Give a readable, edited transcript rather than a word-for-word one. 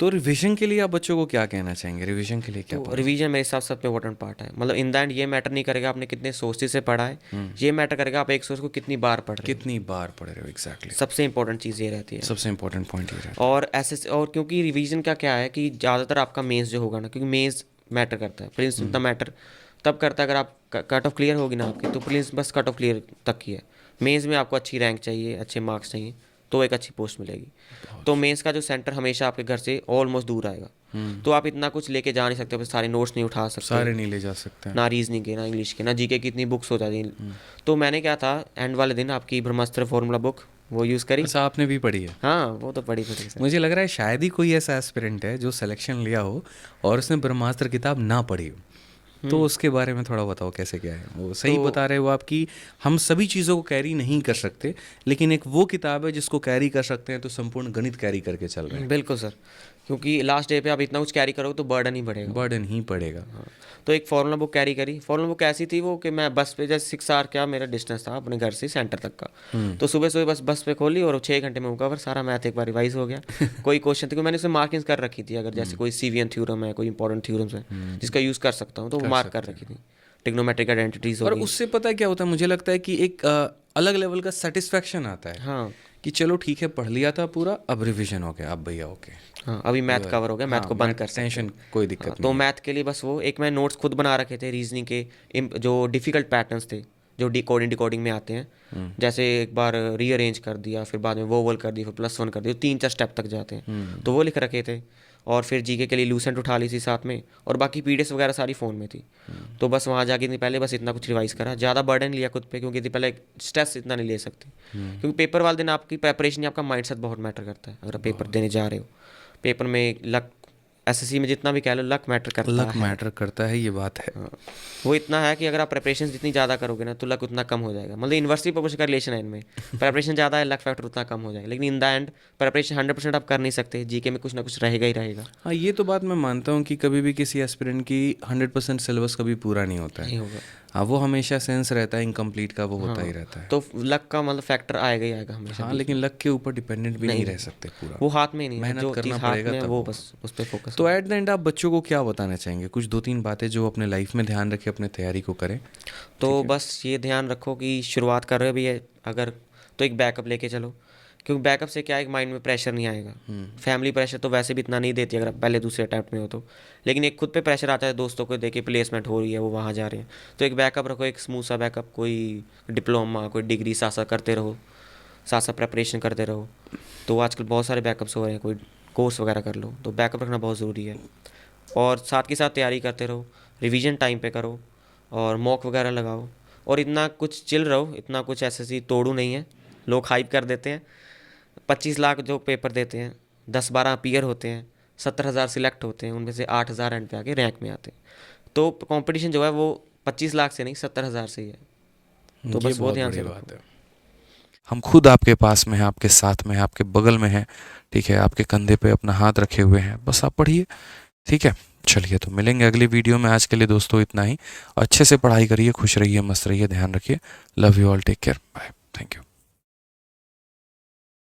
तो रिवीजन के लिए आप बच्चों को क्या कहना चाहेंगे? रिवीजन के लिए क्या तो पढ़ें? रिवीजन मेरे हिसाब से सबसे इंपॉर्टेंट पार्ट है। मतलब इन द एंड ये मैटर नहीं करेगा आपने कितने सोर्सेज से पढ़ा है, ये मैटर करेगा आप एक सोर्स को कितनी बार पढ़ रहे हो। कितनी बार पढ़ रहे हो? एग्जैक्टली। सबसे इंपॉर्टेंट चीज़ ये रहती है। सबसे इम्पोर्टेंट पॉइंट ये रहता और ऐसे और क्योंकि रिवीजन का क्या है कि ज़्यादातर आपका मेंस जो होगा ना, क्योंकि मेंस मैटर करता है, प्रीलिम्स उतना मैटर तब करता है अगर आप कट ऑफ क्लियर होगी ना आपकी, तो प्रीलिम्स बस कट ऑफ क्लियर तक की है। मेंस में आपको अच्छी रैंक चाहिए, अच्छे मार्क्स चाहिए, तो एक अच्छी पोस्ट मिलेगी। तो मेंस का जो सेंटर हमेशा आपके घर से ऑलमोस्ट दूर आएगा, तो आप इतना कुछ लेके जा नहीं सकते, बस सारे नोट्स नहीं उठा है। सकते, सारे नहीं ले जा सकते हैं। ना रीजनिंग के, ना इंग्लिश के, ना जीके की इतनी बुक्स हो जाती हैं। तो मैंने क्या था, एंड वाले दिन आपकी ब्रह्मास्त्र फॉर्मूला बुक वो यूज़ करी। अच्छा, आपने भी पढ़ी है? हाँ वो तो पढ़ी पढ़ी सर। मुझे लग रहा है शायद ही कोई ऐसा एस्पिरेंट है जो सिलेक्शन लिया हो और उसने ब्रह्मास्त्र किताब ना पढ़ी हो। तो उसके बारे में थोड़ा बताओ कैसे क्या है वो? सही तो बता रहे हो आप कि हम सभी चीज़ों को कैरी नहीं कर सकते, लेकिन एक वो किताब है जिसको कैरी कर सकते हैं, तो संपूर्ण गणित कैरी करके चल रहे हैं। बिल्कुल सर, क्योंकि लास्ट डे पे आप इतना कुछ कैरी करोगे तो बर्डन ही बढ़ेगा। बर्डन ही पड़ेगा। हाँ, तो एक फॉर्मूला बुक कैरी करी। फॉर्मूला बुक ऐसी थी वो कि मैं बस पे, जैसे 6 आवर क्या मेरा डिस्टेंस था अपने घर से सेंटर तक का, तो सुबह सुबह बस पे खोली और 6 घंटे में कवर सारा मैथ एक बार रिवाइज हो गया। कोई क्वेश्चन थी, क्योंकि मैंने उसमें मार्किंग कर रखी थी, अगर जैसे कोई सीवीएन थ्योरम है, कोई इंपॉर्टेंट थ्योरम्स है जिसका यूज़ कर सकता हूँ, तो वो कर मार्क कर सकते रखी थी। ट्रिग्नोमेट्रिक आइडेंटिटीज और होगी। उससे पता है क्या होता है? मुझे लगता है कि एक अलग लेवल का सेटिस्फेक्शन आता है हाँ कि चलो ठीक है, पढ़ लिया था पूरा, अब रिवीजन हो गया, अब भैया ओके। हाँ, अभी मैथ कवर हो गया, मैथ हाँ, को बंद कर सकते टेंशन हैं। कोई हाँ, दिक्कत तो नहीं है। मैथ के लिए बस वो एक मैं नोट्स खुद बना रखे थे रीजनिंग के, जो डिफ़िकल्ट पैटर्न्स थे जो डिकोडिंग डिकोडिंग में आते हैं। जैसे एक बार रीअरेंज कर दिया, फिर बाद में वोवल कर दिया, फिर +1 कर दिया, 3-4 स्टेप तक जाते हैं, तो वो लिख रखे थे। और फिर जीके के लिए लूसेंट उठा ली थी साथ में, और बाकी पीडीएफ वगैरह सारी फ़ोन में थी। तो बस वहाँ जाके नहीं, पहले बस इतना कुछ रिवाइज करा, ज़्यादा बर्डन लिया खुद पे, क्योंकि पहले स्ट्रेस इतना नहीं ले सकते, क्योंकि पेपर वाले दिन आपकी प्रेपरेशन, आपका माइंडसेट बहुत मैटर करता है। अगर आप पेपर देने जा रहे हो, पेपर में लक, एसएससी में जितना भी कह लो, लक मैटर करता लक है। मैटर करता है, ये बात है। हाँ, वो इतना है कि अगर आप प्रिपरेशन जितनी ज़्यादा करोगे ना, तो लक उतना कम हो जाएगा। मतलब इन्वर्सिटी प्रोपोर्शन का रिलेशन है इनमें, प्रिपरेशन ज़्यादा है, लक फैक्टर उतना कम हो जाएगा। लेकिन इन द एंड प्रिपरेशन 100% आप कर नहीं सकते, जीके में कुछ ना कुछ रहेगा ही रहेगा। हाँ, ये तो बात मैं मानता हूँ कि कभी भी किसी एस्पिरेंट की 100% सिलेबस कभी पूरा नहीं होता है। नहीं होगा। हाँ, वो हमेशा सेंस रहता है इनकम्प्लीट का, वो होता ही हाँ, रहता है। तो लक का मतलब फैक्टर आएगा ही आएगा हमेशा हाँ, बीच लेकिन में। लक के ऊपर डिपेंडेंट भी नहीं रह नहीं, सकते पूरा। वो हाथ में ही नहीं है, मेहनत जो करना चीज़ हाथ पड़ेगा में है तब वो होगा। बस उस पर फोकस तो हो। एट द एंड आप बच्चों को क्या बताना चाहेंगे? कुछ 2-3 बातें जो अपने लाइफ में ध्यान रखें, अपने तैयारी को करें। तो बस ये ध्यान रखो कि शुरुआत कर रहे हो भी है अगर, तो एक बैकअप लेके चलो, क्योंकि बैकअप से क्या है, एक माइंड में प्रेशर नहीं आएगा। फैमिली प्रेशर तो वैसे भी इतना नहीं देती अगर आप पहले दूसरे अटैम्प्ट में हो तो, लेकिन एक खुद पे प्रेशर आता है, दोस्तों को देखे प्लेसमेंट हो रही है, वो वहाँ जा रहे हैं, तो एक बैकअप रखो, एक स्मूथ सा बैकअप, कोई डिप्लोमा, कोई डिग्री साथ साथ करते रहो, साथ साथ प्रेपरेशन करते रहो। तो आजकल बहुत सारे बैकअप्स हो रहे हैं, कोई कोर्स वगैरह कर लो, तो बैकअप रखना बहुत ज़रूरी है। और साथ के साथ तैयारी करते रहो, रिवीजन टाइम पे करो, और मॉक वगैरह लगाओ, और इतना कुछ चिल रहो, इतना कुछ ऐसे तोड़ू नहीं है। लोग हाइप कर देते हैं, 25 लाख जो पेपर देते हैं, 10-12 अपीयर होते हैं, 70,000 सिलेक्ट होते हैं, उनमें से 8,000 एंड पे आके रैंक में आते हैं। तो कंपटीशन जो है वो 25 लाख से नहीं, 70,000 से ही है। तो ये बस वो बहुत ध्यान बड़ी से बात रखो। है। हम खुद आपके पास में हैं, आपके साथ में हैं, आपके बगल में हैं, ठीक है, आपके कंधे पे अपना हाथ रखे हुए हैं, बस आप पढ़िए, ठीक है। चलिए, तो मिलेंगे अगली वीडियो में। आज के लिए दोस्तों इतना ही। अच्छे से पढ़ाई करिए, खुश रहिए, मस्त रहिए, ध्यान रखिए। Love you all, take care, bye, thank you.